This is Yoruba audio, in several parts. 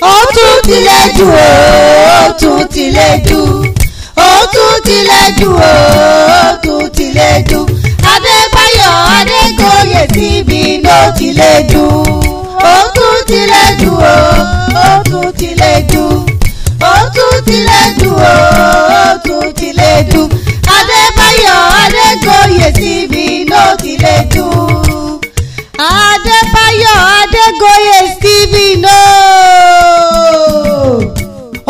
ó tún ti lè jù ó tún ti lè jù ó tún ti lè jù ó tún ti lè jù Adébáyọ̀ Adégoyè síbi ló ti lè jù ó tún ti lè jù ó tún ti lè jù ó tún ti lè jù ó tún ti lè jù Adébáyọ̀ Adégoyè síbi ló ti lè jù Adébáyọ̀ Adégoyè síbi ló.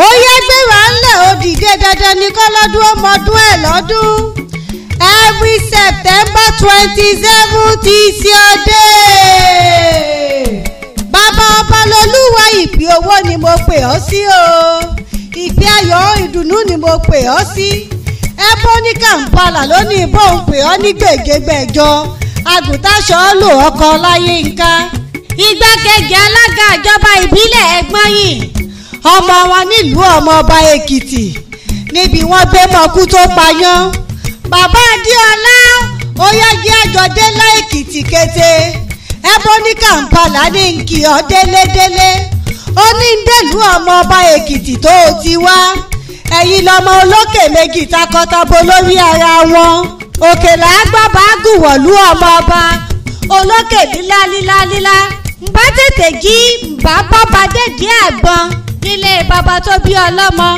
Ó yẹ gbéra ńlẹ̀ ó dìde dandan ní kọ́lọ́dún ọmọdún ẹ̀ lọ́dún. Every September 27th is your day. Bàbá Ọbalolúwa ìpè owó ni mo pè ọ́ sí o. Ìpè ayọ̀ ìdùnnú ni mo pè ọ́ sí. Ebony Kampala ló ní bóun pè ọ́ ní gbègbègbèjọ. Àgùntàṣọ́ lò ọkọ Ọláyínká. Igbákejì alága ìjọba ìbílẹ̀ Ẹ̀gbọ́nyìn. Ọmọ wọn nílùú ọmọọba Èkìtì. Níbi wọ́n gbé mọ́kú tó payán. Bàbá Adéọlá oyájí àjọdé lẹ́ẹ̀kìtì kété Ebony Kampala ní nkì ọ́ délédélé ó ní ń dèlú ọmọ ọba Èkìtì tó o ti wá ẹ̀yin lọmọ olókè méjì takọtabo lórí ara wọn òkèlè àgbàbà gùwọ̀lú ọmọ ọba olókè lílá lílá lílá ǹbá tètè jí ǹbá bọ́ba dédé àgbọn nílé bàbá tó bí ọlọ́mọ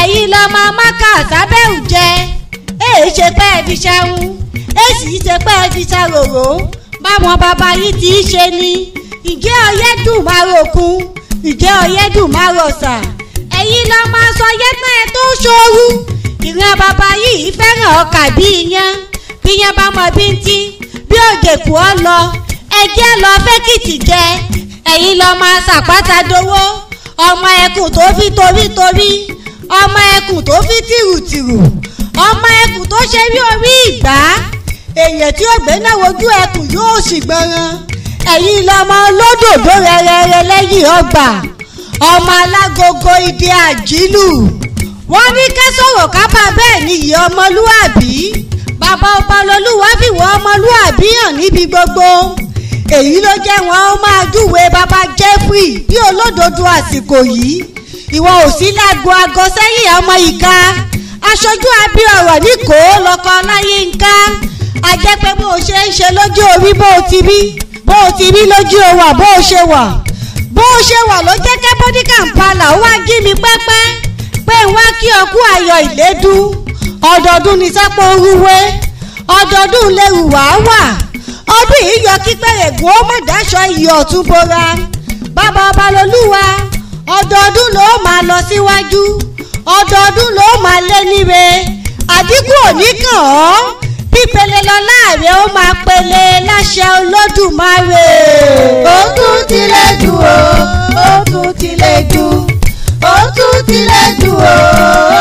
ẹ̀yin lọmọ amáka sábẹ́rù jẹ èyí ṣe pé ẹ fi ṣẹ́hún èsì ṣe pé ẹ fi ṣàròrò báwọn bàbá yìí ti ṣe ni ìjẹ́ ọyẹ́dùn máa ròkun ìjẹ́ ọyẹ́dùn máa rọ̀ṣà ẹ̀yin lọ máa sọ yẹ́pẹ́ ẹ tó ṣòru ìran bàbá yìí fẹ́ràn ọkà bí iyán bí iyán bá mọ bí ń tí bí òjèkù ọ lọ ẹjẹ́ lọ fẹ́kìtì jẹ ẹ̀yin lọ máa ṣàpáta dowó ọmọ ẹkùn tó fi torítorí ọmọ ẹkùn tó fi tìrùtìrù ọmọ ẹkùn tó ṣe bí orí ìgbà èèyàn tí ó gbé náà wojú ẹkùn yóò sì gbọràn ẹ̀yin lọmọ olódòdó rẹrẹrẹ lẹ́yìn ọgbà ọmọ alágogo ìdí àjílù wọ́n ní ká sọ̀rọ̀ kápá bẹ́ẹ̀ ni ìyá ọmọlúàbí bàbá Ọbalolúwa fìwọ́ ọmọlúàbí hàn níbi gbogbo èyí ló jẹ́ wọn ó máa júwe bàbá Jeffrey bí olódodo àsìkò yìí ìwọ ò sí lágbo aago sẹ́yìn ọmọ ìka aṣojú àbí ọ̀rọ̀ ní kò lọ́kọ Ọláyínká ajẹ́pẹ́ bó o ṣe ń ṣe lójú orí bó o ti rí lójú owó bó o ṣe wà ló jẹ́ Ebony Kampala ó wá jí mi pẹ́pẹ́ pé ń wá kí ọkú ayọ̀ ìlédú ọdọọdún ní sápò orúwé ọdọọdún lẹ́rù wá wà ọdún yìí yọ kí pẹ̀rẹ̀gùn ó mọ̀ dáṣọ iyì ọ̀tún bora bàbá Ọbalolúwa ọdọọdún ló máa lọ síwájú ọdọọdún ló máa lé níre àdínkù òní kàn ọ́ pípele lọ láàrẹ ó máa pele láṣẹ Olódùmarè. ó tún ti lè jù ó tún ti lè jù ó tún ti lè jù ó